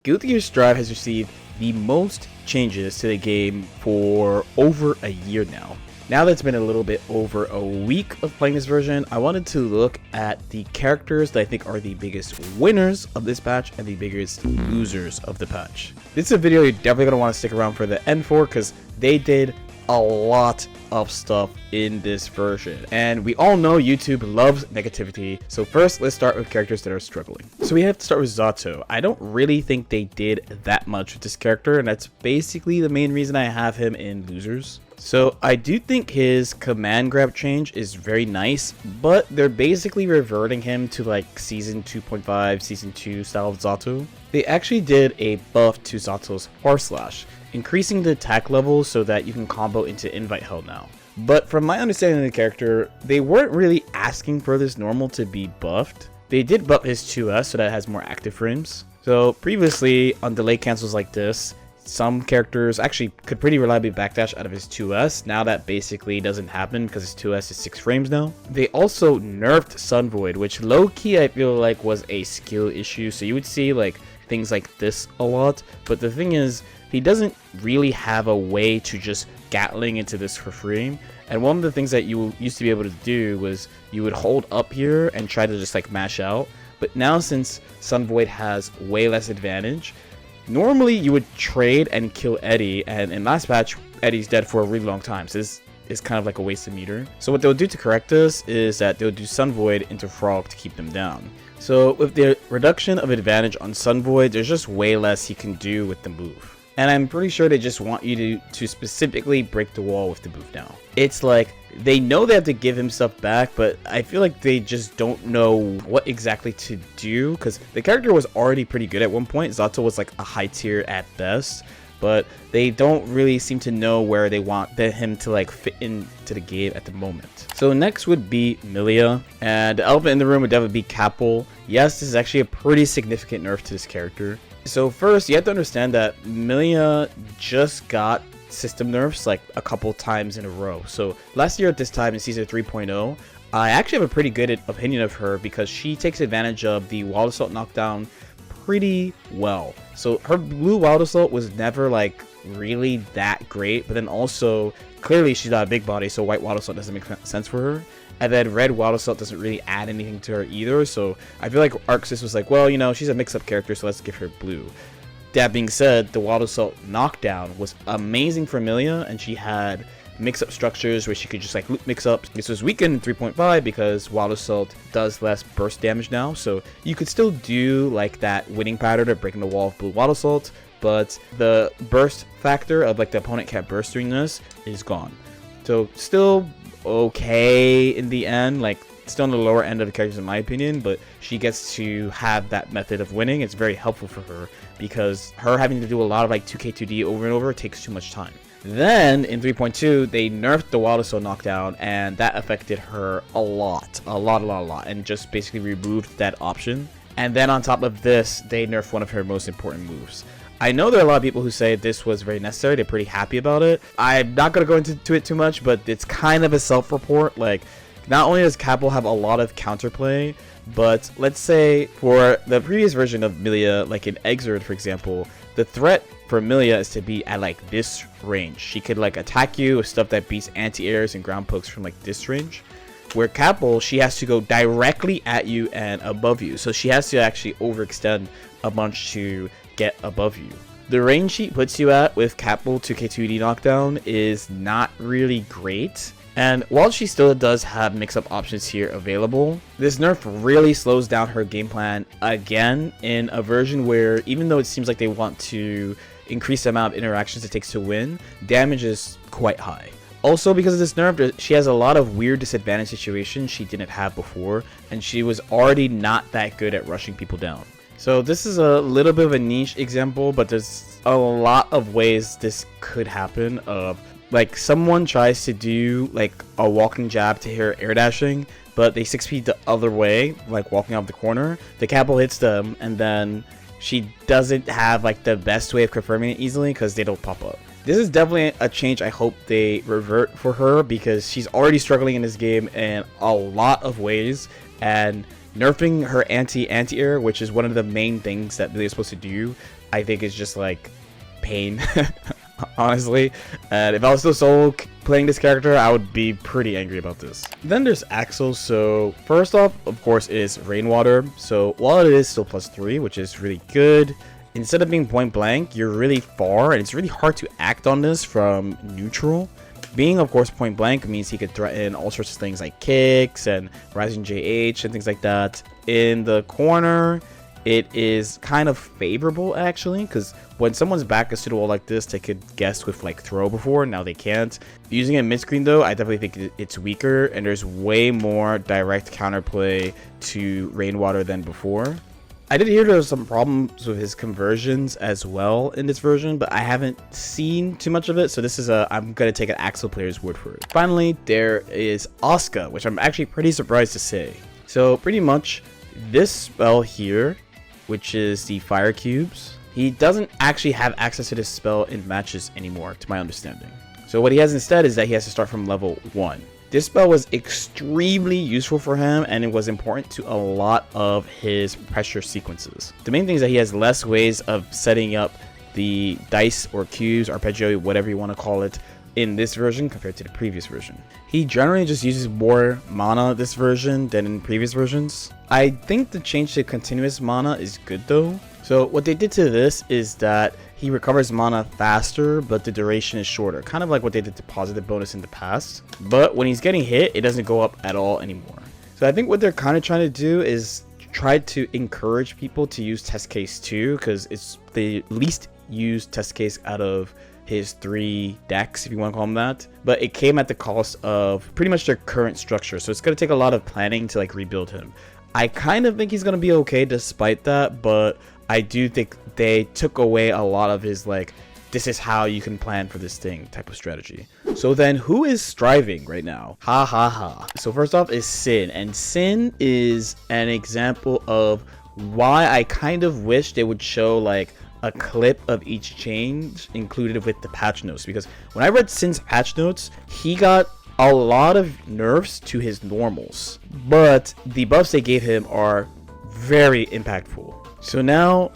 Guilty Gear Strive has received the most changes to the game for over a year now. Now that it's been a little bit over a week of playing this version, I wanted to look at the characters that I think are the biggest winners of this patch and the biggest losers of the patch. This is a video you're definitely going to want to stick around for the end for, because they did a lot of stuff in this version, and we all know YouTube loves negativity. So first, let's start with characters that are struggling. So we have to start with Zato. I don't really think they did that much with this character, and that's basically the main reason I have him in losers. So I do think his command grab change is very nice, but they're basically reverting him to like season 2.5, season 2 style of Zato. They actually did a buff to Zato's Far Slash, increasing the attack level so that you can combo into Invite Hell now. But from my understanding of the character, they weren't really asking for this normal to be buffed. They did buff his 2S so that it has more active frames. So previously on delay cancels like this, some characters actually could pretty reliably backdash out of his 2S. Now that basically doesn't happen because his 2S is 6 frames now. They also nerfed Sun Void, which low-key I feel like was a skill issue. So you would see like things like this a lot. But the thing is, he doesn't really have a way to just Gatling into this for free. And one of the things that you used to be able to do was you would hold up here and try to just like mash out. But now since Sun Void has way less advantage, normally you would trade and kill Eddie, and in last patch, Eddie's dead for a really long time, so this is kind of like a wasted meter. So what they'll do to correct this is that they'll do Sun Void into Frog to keep them down. So with the reduction of advantage on Sun Void, there's just way less he can do with the move. And I'm pretty sure they just want you to specifically break the wall with the move now. It's like, they know they have to give him stuff back, but I feel like they just don't know what exactly to do, because the character was already pretty good at one point. Zato was like a high tier at best, but they don't really seem to know where they want him to like fit into the game at the moment. So next would be Milia, and the elephant in the room would definitely be Capel. Yes, this is actually a pretty significant nerf to this character. So first, you have to understand that Milia just got system nerfs like a couple times in a row. So last year at this time in season 3.0, I actually have a pretty good opinion of her because she takes advantage of the Wild Assault knockdown pretty well. So her blue Wild Assault was never like really that great, but then also clearly she's not a big body, so white Wild Assault doesn't make sense for her. And then red Wild Assault doesn't really add anything to her either, so I feel like Arxis was like, well, you know, she's a mix-up character, so let's give her blue. That being said, the Wild Assault knockdown was amazing for Milia, and she had mix-up structures where she could just like loop mix-up. This was weakened in 3.5 because Wild Assault does less burst damage now, so you could still do like that winning pattern of breaking the wall of blue Wild Assault, but the burst factor of like the opponent can't burst during this is gone. So still okay in the end, like still on the lower end of the characters in my opinion, but she gets to have that method of winning. It's very helpful for her because her having to do a lot of like 2k2d over and over takes too much time. Then in 3.2 they nerfed the Wild Assault knockdown, and that affected her a lot, and just basically removed that option. And then on top of this, they nerfed one of her most important moves. I know there are a lot of people who say this was very necessary. They're pretty happy about it. I'm not going to go into it too much, but it's kind of a self-report. Like, not only does Capel have a lot of counterplay, but let's say for the previous version of Milia, like in Exord, for example, the threat for Milia is to be at like this range. She could like attack you with stuff that beats anti-airs and ground pokes from like this range. Where Capel, she has to go directly at you and above you. So she has to actually overextend a bunch to get above you. The range she puts you at with Capel 2k2d knockdown is not really great. And while she still does have mix-up options here available, this nerf really slows down her game plan again in a version where, even though it seems like they want to increase the amount of interactions it takes to win, damage is quite high. Also, because of this nerf, she has a lot of weird disadvantage situations she didn't have before, and she was already not that good at rushing people down. So this is a little bit of a niche example, but there's a lot of ways this could happen. Like someone tries to do like a walking jab to her air dashing, but they 6-speed the other way, like walking off the corner. The Capel hits them, and then she doesn't have like the best way of confirming it easily because they don't pop up. This is definitely a change I hope they revert for her, because she's already struggling in this game in a lot of ways, and nerfing her anti-air, which is one of the main things that Milia is supposed to do, I think is just like pain, honestly. And if I was still solo playing this character, I would be pretty angry about this. Then there's Axel. So first off, of course, is Rainwater. So while it is still +3, which is really good, instead of being point blank, you're really far, and it's really hard to act on this from neutral. Being, of course, point blank means he could threaten all sorts of things like kicks and rising JH and things like that. In the corner, it is kind of favorable, actually, because when someone's back is to the wall like this, they could guess with like throw before. Now they can't. Using it mid-screen, though, I definitely think it's weaker, and there's way more direct counterplay to Rainwater than before. I did hear there was some problems with his conversions as well in this version, but I haven't seen too much of it, so this is I'm gonna take an Axel player's word for it. Finally, there is Asuka, which I'm actually pretty surprised to say. So pretty much this spell here, which is the fire cubes, he doesn't actually have access to this spell in matches anymore, to my understanding. So what he has instead is that he has to start from level 1. This spell was extremely useful for him, and it was important to a lot of his pressure sequences. The main thing is that he has less ways of setting up the dice or cubes, arpeggio, whatever you want to call it, in this version compared to the previous version. He generally just uses more mana this version than in previous versions. I think the change to continuous mana is good though. So what they did to this is that he recovers mana faster, but the duration is shorter. Kind of like what they did to positive bonus in the past. But when he's getting hit, it doesn't go up at all anymore. So I think what they're kind of trying to do is try to encourage people to use test case 2, because it's the least used test case out of his 3 decks, if you want to call them that. But it came at the cost of pretty much their current structure. So it's going to take a lot of planning to like rebuild him. I kind of think he's going to be okay despite that, but I do think they took away a lot of his like, this is how you can plan for this thing type of strategy. So then who is striving right now? Ha ha ha. So first off is Sin, and Sin is an example of why I kind of wish they would show like a clip of each change included with the patch notes, because when I read Sin's patch notes, he got a lot of nerfs to his normals, but the buffs they gave him are very impactful. So now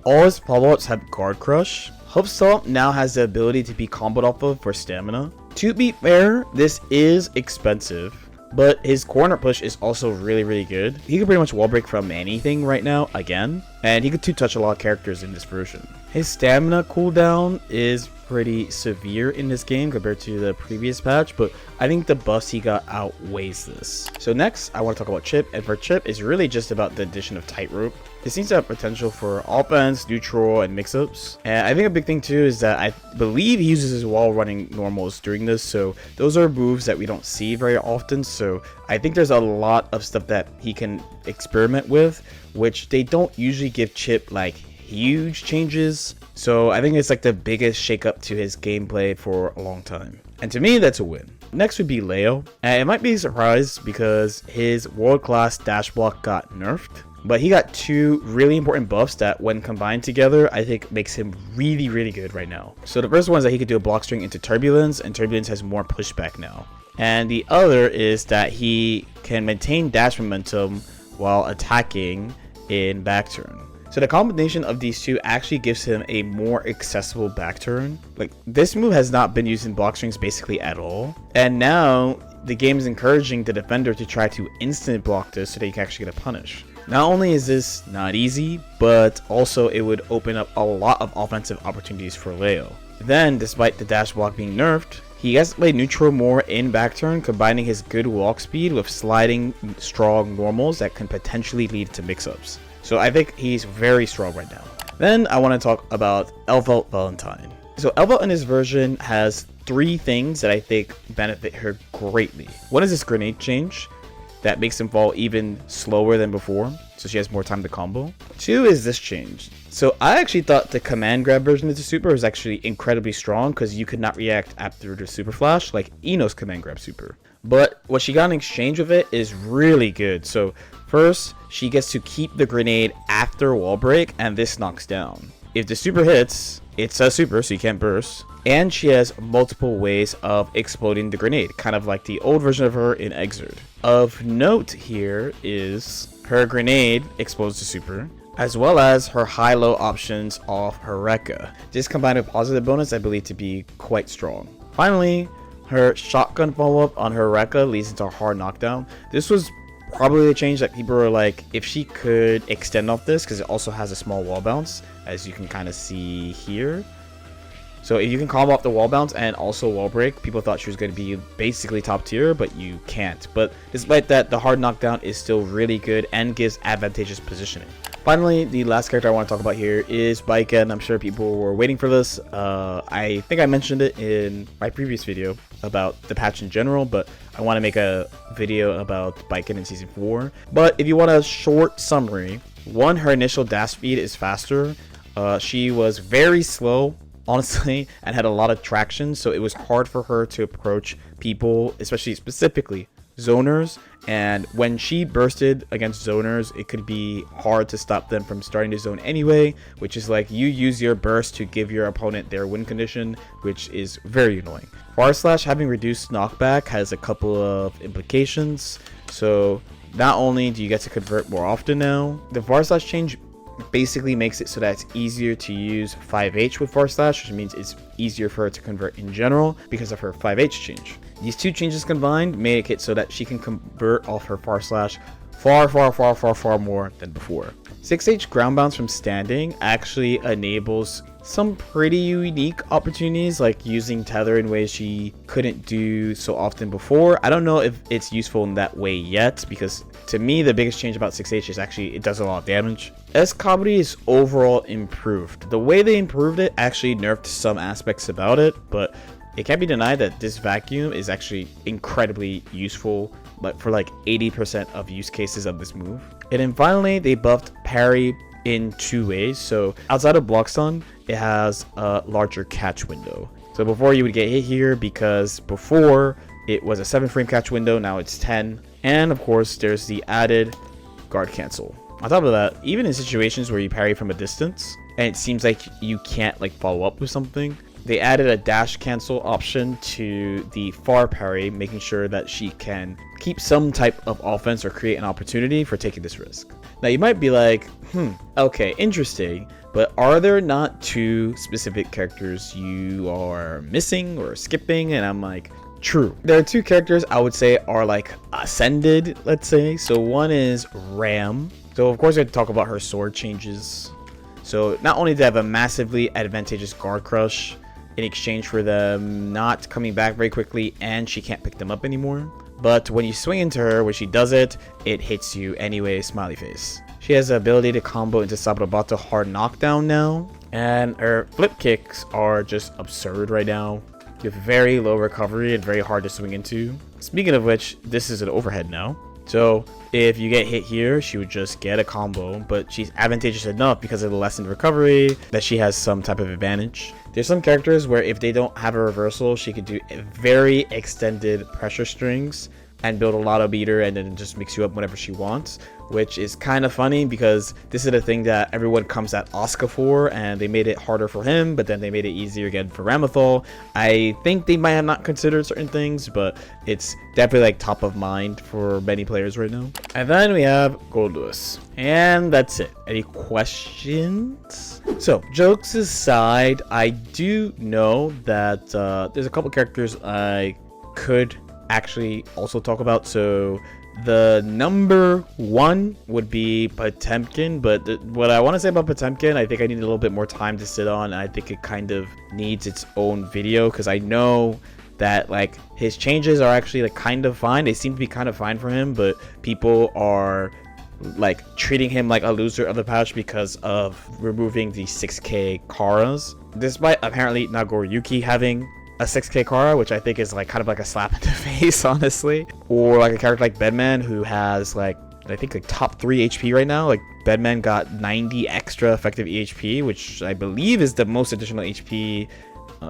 all his follow-ups have Guard Crush. Hoof Stomp now has the ability to be comboed off of for stamina. To be fair, this is expensive, but his corner push is also really good. He can pretty much wall break from anything right now again, and he could 2-touch a lot of characters in this version. His stamina cooldown is pretty severe in this game compared to the previous patch, but I think the buffs he got outweighs this. So next, I want to talk about Chip, and for Chip, it's really just about the addition of Tightrope. This seems to have potential for offense, neutral, and mix-ups. And I think a big thing too is that I believe he uses his wall running normals during this, so those are moves that we don't see very often. So I think there's a lot of stuff that he can experiment with, which they don't usually give Chip like huge changes. So I think it's like the biggest shakeup to his gameplay for a long time. And to me, that's a win. Next would be Leo. And it might be a surprise because his world-class dash block got nerfed, but he got 2 really important buffs that when combined together, I think makes him really good right now. So the first one is that he could do a block string into Turbulence, and Turbulence has more pushback now. And the other is that he can maintain dash momentum while attacking in back turn. So the combination of these two actually gives him a more accessible back turn. Like, this move has not been used in block strings basically at all. And now the game is encouraging the defender to try to instant block this so that he can actually get a punish. Not only is this not easy, but also it would open up a lot of offensive opportunities for Leo. Then, despite the dash block being nerfed, he has to play neutral more in back turn, combining his good walk speed with sliding strong normals that can potentially lead to mix-ups. So I think he's very strong right now. Then I want to talk about Elval Valentine. So Elval in this version has 3 things that I think benefit her greatly. One is this grenade change that makes him fall even slower than before, so she has more time to combo. 2 is this change. So I actually thought the command grab version of the super was actually incredibly strong because you could not react after the super flash like Ino's command grab super. But what she got in exchange with it is really good. So first, she gets to keep the grenade after wall break, and this knocks down. If the super hits, it's a super, so you can't burst. And she has multiple ways of exploding the grenade, kind of like the old version of her in Exerd. Of note here is her grenade explodes the super, as well as her high-low options off her Rekka. This combined with positive bonus I believe to be quite strong. Finally, her shotgun follow-up on her Rekka leads into a hard knockdown. This was probably a change that people were like, if she could extend off this, because it also has a small wall bounce, as you can kind of see here. So if you can combo off the wall bounce and also wall break, people thought she was going to be basically top tier, but you can't. But despite that, the hard knockdown is still really good and gives advantageous positioning. Finally, the last character I want to talk about here is Baiken. I'm sure people were waiting for this. I think I mentioned it in my previous video about the patch in general, but I want to make a video about Baiken in Season 4. But if you want a short summary, one, her initial dash speed is faster. She was very slow, honestly, and had a lot of traction, so it was hard for her to approach people, especially specifically zoners. And when she bursted against zoners, it could be hard to stop them from starting to zone anyway, which is like you use your burst to give your opponent their win condition, which is very annoying. Far Slash having reduced knockback has a couple of implications. So not only do you get to convert more often now, the Far Slash change basically makes it so that it's easier to use 5H with Far Slash, which means it's easier for her to convert in general because of her 5H change. These two changes combined make it so that she can convert off her Far Slash far more than before. 6H ground bounce from standing actually enables some pretty unique opportunities, like using tether in ways she couldn't do so often before. I don't know if it's useful in that way yet, because to me the biggest change about 6H is actually it does a lot of damage. S-Kaburi is overall improved. The way they improved it actually nerfed some aspects about it, but it can't be denied that this vacuum is actually incredibly useful, but for like 80% of use cases of this move. And then finally, they buffed parry in two ways. So outside of block stun, it has a larger catch window. So before you would get hit here, because before it was a 7-frame catch window, now it's 10. And of course, there's the added guard cancel. On top of that, even in situations where you parry from a distance, and it seems like you can't like follow up with something, they added a dash cancel option to the far parry, making sure that she can keep some type of offense or create an opportunity for taking this risk. Now you might be like, okay, interesting, but are there not two specific characters you are missing or skipping? And I'm like, true. There are two characters I would say are like ascended, let's say. So one is Ram. So of course I have to talk about her sword changes. So not only do they have a massively advantageous guard crush in exchange for them not coming back very quickly, and she can't pick them up anymore, but when you swing into her, when she does it, it hits you anyway, smiley face. She has the ability to combo into Sabrobata hard knockdown now, and her flip kicks are just absurd right now, with very low recovery and very hard to swing into. Speaking of which, this is an overhead now. So if you get hit here, she would just get a combo, but she's advantageous enough because of the lessened recovery that she has some type of advantage. There's some characters where if they don't have a reversal, she could do very extended pressure strings and build a lot of beater and then just mix you up whenever she wants, which is kind of funny because this is a thing that everyone comes at Asuka for, and they made it harder for him, but then they made it easier again for Ramathal. I think they might have not considered certain things, but it's definitely like top of mind for many players right now. And then we have Gold Lewis, and that's it. Any questions? So jokes aside, I do know that there's a couple characters I could actually also talk about. So the number one would be Potemkin, but what I want to say about Potemkin, I think I need a little bit more time to sit on, and I think it kind of needs its own video, because I know that like his changes are actually like kind of fine. They seem to be kind of fine for him, but people are like treating him like a loser of the patch because of removing the 6k Karas, despite apparently Nagoriyuki having a 6k Kara, which I think is like kind of like a slap in the face, honestly. Or like a character like Bedman, who has like I think like top 3 HP right now. Like Bedman got 90 extra effective EHP, which I believe is the most additional HP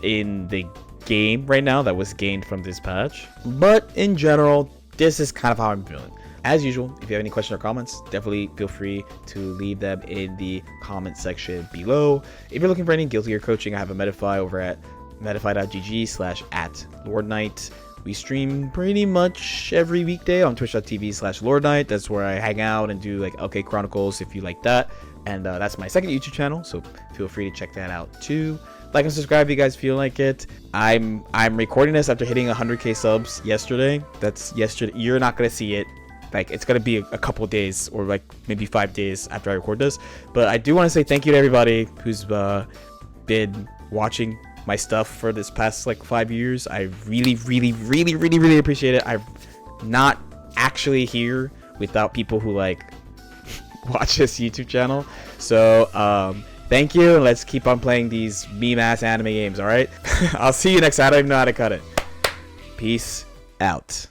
in the game right now that was gained from this patch. But in general, this is kind of how I'm feeling. As usual, if you have any questions or comments, definitely feel free to leave them in the comment section below. If you're looking for any Guilty Gear coaching, I have a Medify over at medify.gg/@LordKnight. We stream pretty much every weekday on twitch.tv/LordKnight. That's where I hang out and do like LK Chronicles if you like that. and that's my second YouTube channel, so feel free to check that out too. Like and subscribe if you guys feel like it. I'm recording this after hitting 100k subs yesterday. That's yesterday. You're not gonna see it. Like, it's gonna be a couple of days, or like maybe 5 days after I record this. But I do want to say thank you to everybody who's been watching my stuff for this past like 5 years. I really appreciate it. I'm not actually here without people who like watch this YouTube channel. So thank you, and let's keep on playing these meme-ass anime games, alright? I'll see you next time. I don't even know how to cut it. Peace out.